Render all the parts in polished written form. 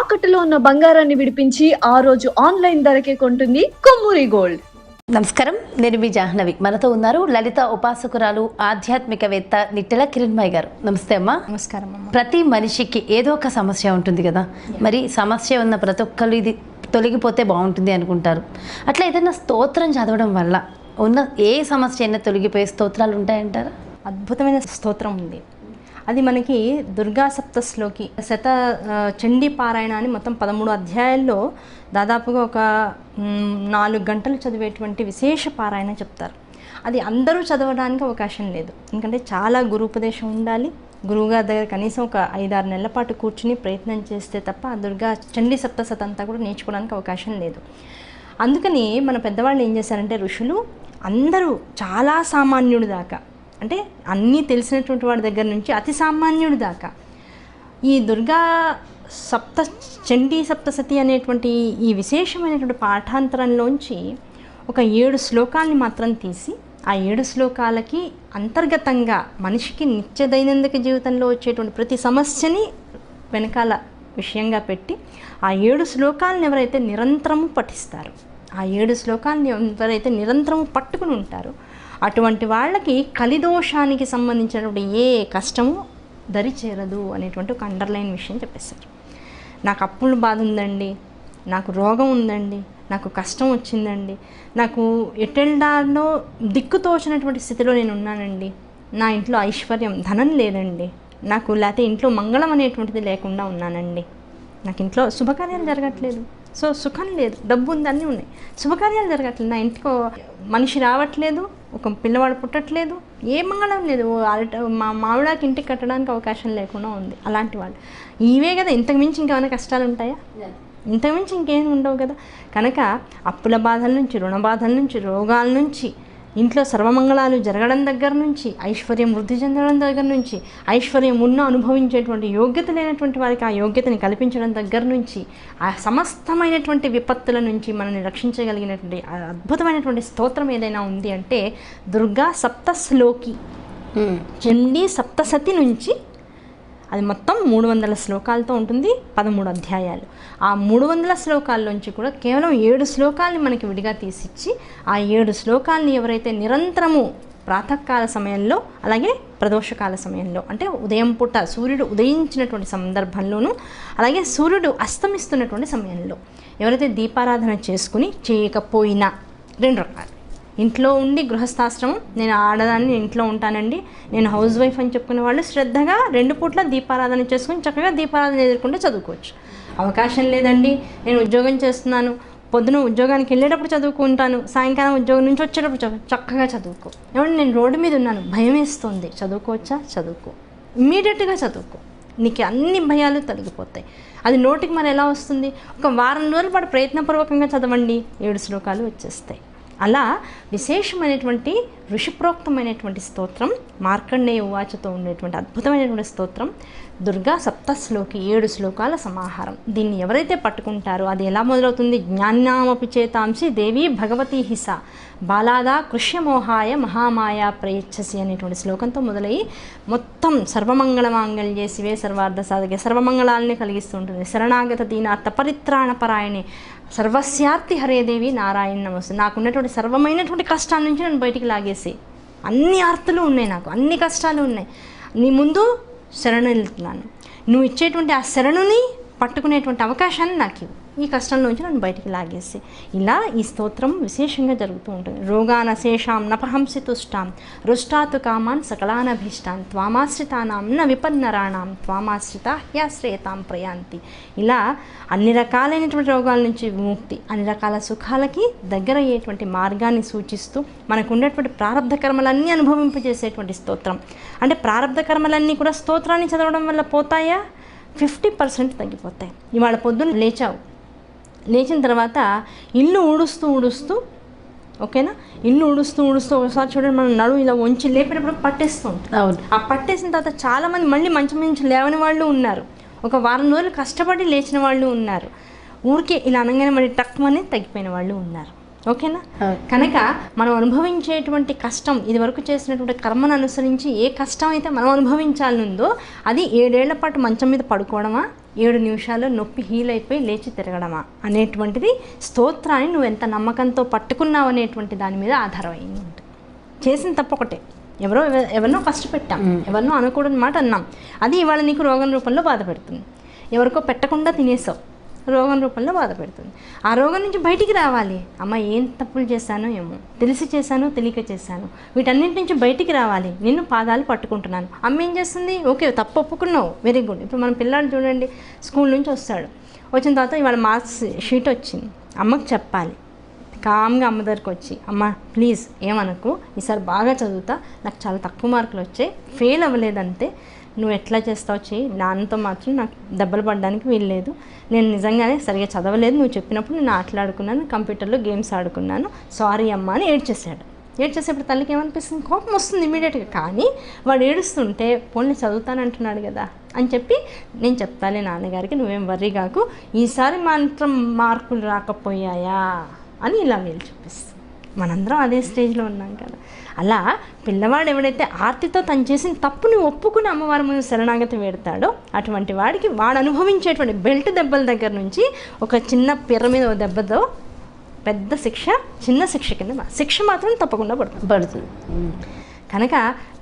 తాకట్టులో ఉన్న బంగారాన్ని విడిపించి ఆ రోజు ఆన్లైన్ ధరకే కొంటుంది కొమ్మూరి గోల్డ్. నమస్కారం, నేను మీ జాహ్నవి. మనతో ఉన్నారు లలిత ఉపాసకురాలు, ఆధ్యాత్మికవేత్త నిట్టెల కిరణ్మయ్య గారు. నమస్తే అమ్మా. నమస్కారం అమ్మ. ప్రతి మనిషికి ఏదో ఒక సమస్య ఉంటుంది కదా, మరి సమస్య ఉన్న ప్రతి ఒక్కరు ఇది తొలగిపోతే బాగుంటుంది అనుకుంటారు. అట్లా ఏదైనా స్తోత్రం చదవడం వల్ల ఉన్న ఏ సమస్య అయినా తొలగిపోయే స్తోత్రాలు ఉంటాయంటారా? అద్భుతమైన స్తోత్రం ఉంది. అది మనకి దుర్గా సప్తస్లోకి చండీ పారాయణ అని మొత్తం 13 అధ్యాయాల్లో దాదాపుగా ఒక 4 గంటలు చదివేటువంటి విశేష పారాయణ చెప్తారు. అది అందరూ చదవడానికి అవకాశం లేదు, ఎందుకంటే చాలా గురుపదేశం ఉండాలి. గురువుగారి దగ్గర కనీసం ఒక 5-6 నెలల పాటు కూర్చుని ప్రయత్నం చేస్తే తప్ప ఆ దుర్గా చండీ సప్తశతి అంతా కూడా నేర్చుకోవడానికి అవకాశం లేదు. అందుకని మన పెద్దవాళ్ళు ఏం చేశారంటే, ఋషులు అందరూ చాలా సామాన్యుడి దాకా, అంటే అన్నీ తెలిసినటువంటి వాడి దగ్గర నుంచి అతి సామాన్యుడి దాకా ఈ దుర్గా చండీ సప్తశతి అనేటువంటి ఈ విశేషమైనటువంటి పాఠాంతరంలోంచి ఒక 7 శ్లోకాల్ని మాత్రం తీసి, ఆ 7 శ్లోకాలకి అంతర్గతంగా మనిషికి నిత్య దైనందిక జీవితంలో వచ్చేటువంటి ప్రతి సమస్యని వెనకాల విషయంగా పెట్టి ఆ 7 శ్లోకాలను ఎవరైతే నిరంతరము పఠిస్తారో, ఆ 7 శ్లోకాలని ఎవరైతే నిరంతరము పట్టుకుని ఉంటారో అటువంటి వాళ్ళకి కలిదోషానికి సంబంధించినటువంటి ఏ కష్టము దరి చేరదు అనేటువంటి ఒక అండర్లైన్ విషయం చెప్పేశారు. నాకు అప్పుల బాధ ఉందండి, నాకు రోగం ఉందండి, నాకు కష్టం వచ్చిందండి, నాకు ఎటెల్డాలో దిక్కుతోచినటువంటి స్థితిలో నేను ఉన్నానండి, నా ఇంట్లో ఐశ్వర్యం ధనం లేదండి, నాకు లేకపోతే ఇంట్లో మంగళం అనేటువంటిది లేకుండా ఉన్నానండి, నాకు ఇంట్లో శుభకార్యాలు జరగట్లేదు, సో సుఖం లేదు, డబ్బు ఉంది, అన్నీ ఉన్నాయి, శుభకార్యాలు జరగట్లేదు, నా ఇంటికి మనిషి రావట్లేదు, ఒక పిల్లవాడు పుట్టట్లేదు, ఏ మంగళం లేదు, మా మామిడాకి ఇంటికి కట్టడానికి అవకాశం లేకుండా ఉంది. అలాంటి వాళ్ళు ఇవే కదా, ఇంతకు మించి ఇంకేమైనా కష్టాలు ఉంటాయా? ఇంతకుమించి ఇంకేం ఉండవు కదా. కనుక అప్పుల బాధల నుంచి, రుణ బాధల నుంచి, రోగాల నుంచి, ఇంట్లో సర్వమంగళాలు జరగడం దగ్గర నుంచి, ఐశ్వర్యం వృద్ధి చెందడం దగ్గర నుంచి, ఐశ్వర్యం అనుభవించేటువంటి యోగ్యత లేనటువంటి వారికి ఆ యోగ్యతని కల్పించడం దగ్గర నుంచి, ఆ సమస్తమైనటువంటి విపత్తుల నుంచి మనల్ని రక్షించగలిగినటువంటి అద్భుతమైనటువంటి స్తోత్రం ఏదైనా ఉంది అంటే దుర్గా సప్తశ్లోకి చండీ సప్తశతి నుంచి. అది మొత్తం 300 శ్లోకాలతో ఉంటుంది, 13 అధ్యాయాలు. ఆ 300 శ్లోకాల్లోంచి కూడా కేవలం 7 శ్లోకాలని మనకి విడిగా తీసిచ్చి, ఆ 7 శ్లోకాలని ఎవరైతే నిరంతరము ప్రాతకాల సమయంలో, అలాగే ప్రదోషకాల సమయంలో, అంటే ఉదయం పూట సూర్యుడు ఉదయించినటువంటి సందర్భంలోనూ, అలాగే సూర్యుడు అస్తమిస్తున్నటువంటి సమయంలో ఎవరైతే దీపారాధన చేసుకుని చేయకపోయినా, 2 రకాలు. ఇంట్లో ఉండి గృహస్థాశ్రమం, నేను ఆడదాన్ని ఇంట్లో ఉంటానండి, నేను హౌస్ వైఫ్ అని చెప్పుకునే వాళ్ళు శ్రద్ధగా 2 పూట్ల దీపారాధన చేసుకుని చక్కగా దీపారాధన ఎదుర్కొంటే చదువుకోవచ్చు. అవకాశం లేదండి, నేను ఉద్యోగం చేస్తున్నాను, పొద్దున ఉద్యోగానికి వెళ్ళేటప్పుడు చదువుకుంటాను, సాయంకాలం ఉద్యోగం నుంచి వచ్చేటప్పుడు చక్కగా చదువుకో. ఏమంటే నేను రోడ్డు మీద ఉన్నాను, భయం వేస్తుంది, చదువుకోవచ్చా? చదువుకో, ఇమ్మీడియట్గా చదువుకో, నీకు అన్ని భయాలు తొలగిపోతాయి. అది నోటికి మరి ఎలా వస్తుంది? ఒక వారం రోజుల పాటు ప్రయత్నపూర్వకంగా చదవండి, 7 శ్లోకాలు వచ్చేస్తాయి. అలా విశేషమైనటువంటి ఋషిప్రోక్తమైనటువంటి స్తోత్రం మార్కండేయ ఉవాచతో ఉండేటువంటి అద్భుతమైనటువంటి స్తోత్రం దుర్గా సప్తశ్లోకి 7 శ్లోకాల సమాహారం. దీన్ని ఎవరైతే పట్టుకుంటారో అది ఎలా మొదలవుతుంది? జ్ఞానామపి చేతాంసి దేవి భగవతీ హిస బాలాదా కృష్యమోహాయ మహామాయా ప్రయచ్చసి అనేటువంటి శ్లోకంతో మొదలయ్యి మొత్తం సర్వమంగళ మాంగళ్యే శివే సర్వార్థ సాధకే సర్వమంగళాలని కలిగిస్తూ ఉంటుంది. శరణాగత దీనార్థ పరిత్రాణ పరాయణే సర్వస్యార్తి హరేదేవి నారాయణ నమస్తే. నాకున్నటువంటి సర్వమైనటువంటి కష్టాల నుంచి నన్ను బయటికి లాగేసి, అన్ని ఆర్తులు ఉన్నాయి, నాకు అన్ని కష్టాలు ఉన్నాయి, నీ ముందు శరణు వెళ్తున్నాను, నువ్వు ఇచ్చేటువంటి ఆ శరణుని పట్టుకునేటువంటి అవకాశాన్ని నాకు ఇవ్వు, ఈ కష్టంలోంచి నన్ను బయటికి లాగేసి. ఇలా ఈ స్తోత్రం విశేషంగా జరుగుతూ ఉంటుంది. రోగానశేషాం నపహంసి తుష్టాం రుష్టాతు కామాన్ సకలానభీష్టాన్ త్వామాశ్రితానాం న విపన్నరాణాం త్వామాశ్రిత హ్యాశ్రయతాం ప్రయాంతి. ఇలా అన్ని రకాలైనటువంటి రోగాల నుంచి విముక్తి, అన్ని రకాల సుఖాలకి దగ్గర అయ్యేటువంటి మార్గాన్ని సూచిస్తూ మనకు ఉన్నటువంటి ప్రారంధ కర్మలన్నీ అనుభవింపజేసేటువంటి స్తోత్రం. అంటే ప్రారంధ కర్మలన్నీ కూడా స్తోత్రాన్ని చదవడం వల్ల పోతాయా? 50% తగ్గిపోతాయి. ఇవాళ పొద్దున్న లేచావు, లేచిన తర్వాత ఇల్లు ఊడుస్తూ ఓకేనా, ఇల్లు ఊడుస్తూ ఒకసారి చూడండి, మనం నడువు ఇలా వంచి లేపినప్పుడు పట్టేస్తూ ఉంటాం. అవును. ఆ పట్టేసిన తర్వాత చాలామంది మళ్ళీ మంచం నుంచి లేవని వాళ్ళు ఉన్నారు, ఒక వారం రోజులు కష్టపడి లేచిన వాళ్ళు ఉన్నారు, ఊరికే ఇలా అనగానే మళ్ళీ టక్మని తగ్గిపోయిన వాళ్ళు ఉన్నారు. ఓకేనా? కనుక మనం అనుభవించేటువంటి కష్టం, ఇది వరకు చేసినటువంటి కర్మను అనుసరించి ఏ కష్టం అయితే మనం అనుభవించాలనుందో అది 7 ఏళ్ల పాటు మంచం మీద పడుకోవడమా, 7 నిమిషాల్లో నొప్పి హీల్ అయిపోయి లేచి తిరగడమా అనేటువంటిది స్తోత్రాన్ని నువ్వు ఎంత నమ్మకంతో పట్టుకున్నావు అనేటువంటి దాని మీద ఆధారమైంది ఉంటుంది. చేసిన తప్పు ఒకటే, ఎవరినో కష్టపెట్టాం, ఎవరినో అనకూడని మాట అన్నాం, అది ఇవాళ నీకు రోగం రూపంలో బాధ పెడుతుంది. ఎవరికో పెట్టకుండా తినేసావు, రోగం రూపంలో బాధ పెడుతుంది. ఆ రోగం నుంచి బయటికి రావాలి. అమ్మ ఏం తప్పులు చేశానో ఏమో, తెలిసి చేశానో తెలియక చేశాను, వీటన్నింటి నుంచి బయటికి రావాలి, నిన్ను పాదాలు పట్టుకుంటున్నాను. అమ్మ ఏం చేస్తుంది, ఓకే తప్పు ఒప్పుకున్నావు, వెరీ గుడ్. ఇప్పుడు మన పిల్లాడు చూడండి, స్కూల్ నుంచి వస్తాడు, వచ్చిన తర్వాత ఇవాళ మార్క్స్ షీట్ వచ్చింది, అమ్మకు చెప్పాలి. కామ్గా అమ్మ దగ్గరికి వచ్చి, అమ్మ ప్లీజ్ ఏమనకు, ఈసారి బాగా చదువుతా, నాకు చాలా తక్కువ మార్కులు వచ్చాయి, ఫెయిల్ అవ్వలేదంతే, నువ్వు ఎట్లా చేస్తావు చెయ్యి, నాన్నతో మాత్రం నాకు దెబ్బలు పడడానికి వీల్లేదు, నేను నిజంగానే సరిగా చదవలేదు, నువ్వు చెప్పినప్పుడు నేను ఆటలాడుకున్నాను, కంప్యూటర్లో గేమ్స్ ఆడుకున్నాను, సారీ అమ్మ అని ఏడ్చేసాడు. ఏడ్చేసేప్పుడు తల్లికి ఏమనిపిస్తుంది, కోపం వస్తుంది ఇమీడియట్గా. కానీ వాడు ఏడుస్తుంటే పోనీ చదువుతానంటున్నాడు కదా అని చెప్పి, నేను చెప్తాలే నాన్నగారికి, నువ్వేం వర్రీ కాకు, ఈసారి మాత్రం మార్కులు రాకపోయాయా అని ఇలా వీళ్ళు చూపిస్తుంది. మనందరం అదే స్టేజ్లో ఉన్నాం కదా. అలా పిల్లవాడు ఎవడైతే ఆర్తితో తను చేసిన తప్పుని ఒప్పుకుని అమ్మవారి ముందు శరణాగతి వేడతాడో అటువంటి వాడికి వాడు అనుభవించేటువంటి బెల్ట్ దెబ్బల దగ్గర నుంచి ఒక చిన్న పిర్ర మీద దెబ్బతో పెద్ద శిక్ష, చిన్న శిక్ష కింద శిక్ష మాత్రం తప్పకుండా పడుతుంది. కనుక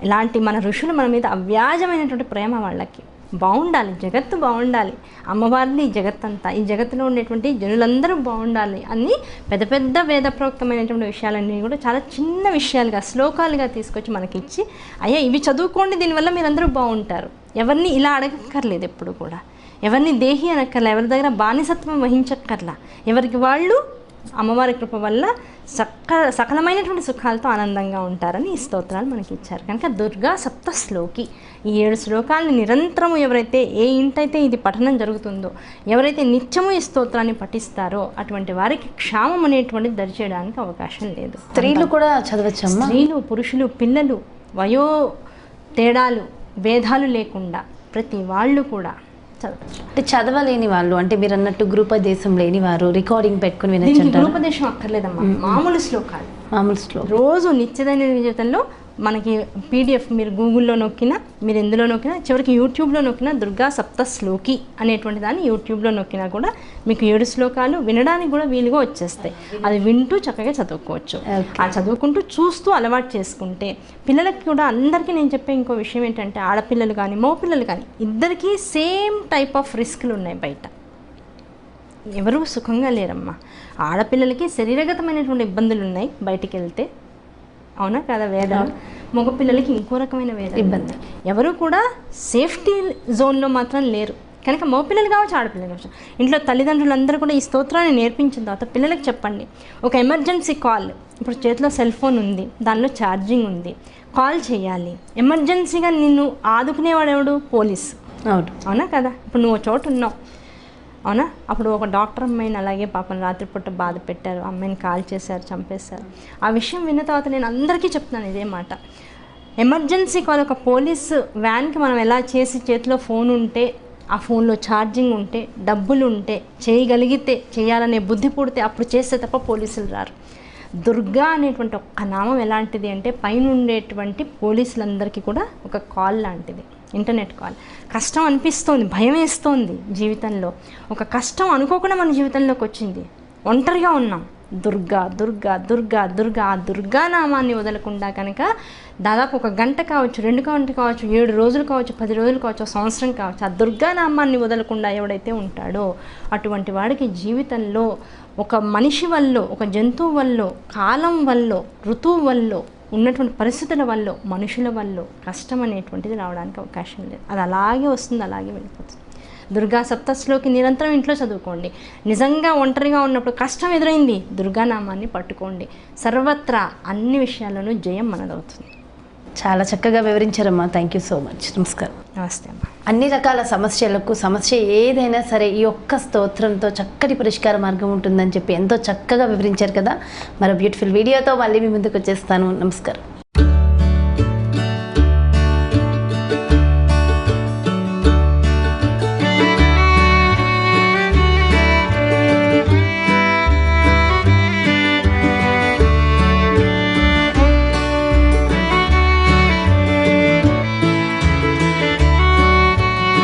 ఇలాంటి మన ఋషులు మన మీద అవ్యాజమైనటువంటి ప్రేమ వాళ్ళకి, బాగుండాలి, జగత్తు బాగుండాలి, అమ్మవారిని జగత్తంతా, ఈ జగత్తులో ఉండేటువంటి జనులందరూ బాగుండాలి అని పెద్ద పెద్ద వేదప్రోక్తమైనటువంటి విషయాలన్నీ కూడా చాలా చిన్న విషయాలుగా, శ్లోకాలుగా తీసుకొచ్చి మనకి ఇచ్చి, అయ్యా ఇవి చదువుకోండి, దీనివల్ల మీరందరూ బాగుంటారు. ఎవరిని ఇలా అడగక్కర్లేదు, ఎప్పుడు కూడా ఎవరిని దేహి అనక్కర్లా, ఎవరి దగ్గర బానిసత్వం వహించక్కర్లా, ఎవరికి వాళ్ళు అమ్మవారి కృప వల్ల సకలమైనటువంటి సుఖాలతో ఆనందంగా ఉంటారని ఈ స్తోత్రాలు మనకి ఇచ్చారు. కనుక దుర్గా సప్త శ్లోకి, ఈ 7 శ్లోకాలను నిరంతరము ఎవరైతే ఏ ఇంటైతే ఇది పఠనం జరుగుతుందో, ఎవరైతే నిత్యము ఈ స్తోత్రాన్ని పఠిస్తారో అటువంటి వారికి క్షామం అనేటువంటిది దరిచేయడానికి అవకాశం లేదు. స్త్రీలు కూడా చదవచ్చమ్మా? స్త్రీలు, పురుషులు, పిల్లలు, వయో తేడాలు, భేదాలు లేకుండా ప్రతి వాళ్ళు కూడా చదవచ్చు. అంటే చదవలేని వాళ్ళు, అంటే మీరు అన్నట్టు గృహోపదేశం లేని వారు రికార్డింగ్ పెట్టుకుని వినొచ్చు. గృహోపదేశం అక్కర్లేదమ్మా, మామూలు శ్లోకాలు, మామూలు శ్లోకం రోజు నిత్యదైన జీవితంలో మనకి పీడిఎఫ్ మీరు గూగుల్లో నొక్కినా, మీరు ఎందులో నొక్కినా, చివరికి యూట్యూబ్లో నొక్కినా దుర్గా సప్త శ్లోకి అనేటువంటి దాన్ని యూట్యూబ్లో నొక్కినా కూడా మీకు 7 శ్లోకాలు వినడానికి కూడా వీలుగా వచ్చేస్తాయి. అది వింటూ చక్కగా చదువుకోవచ్చు. ఆ చదువుకుంటూ చూస్తూ అలవాటు చేసుకుంటే పిల్లలకి కూడా, అందరికీ నేను చెప్పే ఇంకో విషయం ఏంటంటే, ఆడపిల్లలు కానీ మగపిల్లలు కానీ ఇద్దరికీ సేమ్ టైప్ ఆఫ్ రిస్క్లు ఉన్నాయి బయట. ఎవరూ సుఖంగా లేరమ్మా. ఆడపిల్లలకి శరీరగతమైనటువంటి ఇబ్బందులు ఉన్నాయి బయటికి వెళ్తే, అవునా కదా, వేదన. మగపిల్లలకి ఇంకో రకమైన వేదన, ఇబ్బంది. ఎవరు కూడా సేఫ్టీ జోన్లో మాత్రం లేరు. కనుక మగపిల్లలు కావచ్చు, ఆడపిల్లలు కావచ్చు, ఇంట్లో తల్లిదండ్రులందరూ కూడా ఈ స్తోత్రాన్ని నేర్పించిన తర్వాత పిల్లలకి చెప్పండి. ఒక ఎమర్జెన్సీ కాల్, ఇప్పుడు చేతిలో సెల్ ఫోన్ ఉంది, దానిలో ఛార్జింగ్ ఉంది, కాల్ చేయాలి, ఎమర్జెన్సీగా నిన్ను ఆదుకునేవాడు ఎవడు? పోలీసు. అవునా కదా. ఇప్పుడు నువ్వు చోట ఉన్నావు, అవునా, అప్పుడు ఒక డాక్టర్ అమ్మాయిని అలాగే పాపం రాత్రిపూట బాధ పెట్టారు, అమ్మాయిని కాల్ చేశారు, చంపేశారు. ఆ విషయం విన్న తర్వాత నేను అందరికీ చెప్తున్నాను ఇదే మాట. ఎమర్జెన్సీ కాల్, ఒక పోలీసు వ్యాన్కి మనం ఎలా చేసి చేతిలో ఫోన్ ఉంటే, ఆ ఫోన్లో ఛార్జింగ్ ఉంటే, డబ్బులు ఉంటే, చేయగలిగితే చేయాలనే బుద్ధి పుడితే అప్పుడు చేస్తే తప్ప పోలీసులు రారు. దుర్గా అనేటువంటి ఒక్క నామం ఎలాంటిది అంటే, పైన ఉండేటువంటి పోలీసులందరికీ కూడా ఒక కాల్ లాంటిది, ఇంటర్నెట్ కాల్. కష్టం అనిపిస్తోంది, భయం వేస్తోంది జీవితంలో, ఒక కష్టం అనుకోకుండా మన జీవితంలోకి వచ్చింది, ఒంటరిగా ఉన్నాం, దుర్గా దుర్గా దుర్గా దుర్గా, ఆ దుర్గా నామాన్ని వదలకుండా కనుక దాదాపు 1 గంట కావచ్చు, 2 గంటలు కావచ్చు, 7 రోజులు కావచ్చు, 10 రోజులు కావచ్చు, సంవత్సరం కావచ్చు, ఆ దుర్గా నామాన్ని వదలకుండా ఎవడైతే ఉంటాడో అటువంటి వాడికి జీవితంలో ఒక మనిషి వల్ల, ఒక జంతువు వల్ల, కాలం వల్ల, ఋతువు వల్ల, ఉన్నటువంటి పరిస్థితుల వల్ల, మనుషుల వల్ల కష్టం అనేటువంటిది రావడానికి అవకాశం లేదు. అది అలాగే వస్తుంది, అలాగే వెళ్ళిపోతుంది. దుర్గా సప్తశ్లోకి నిరంతరం ఇంట్లో చదువుకోండి. నిజంగా ఒంటరిగా ఉన్నప్పుడు కష్టం ఎదురైంది, దుర్గానామాన్ని పట్టుకోండి. సర్వత్రా అన్ని విషయాల్లోనూ జయం మనదవుతుంది. చాలా చక్కగా వివరించారమ్మా. Thank you so much. నమస్కారం. నమస్తే అమ్మా. అన్ని రకాల సమస్యలకు, సమస్య ఏదైనా సరే ఈ ఒక్క స్తోత్రంతో చక్కటి పరిష్కార మార్గం ఉంటుందని చెప్పి ఎంతో చక్కగా వివరించారు కదా. మరో బ్యూటిఫుల్ వీడియోతో మళ్ళీ మీ ముందుకు వచ్చేస్తాను. నమస్కారం.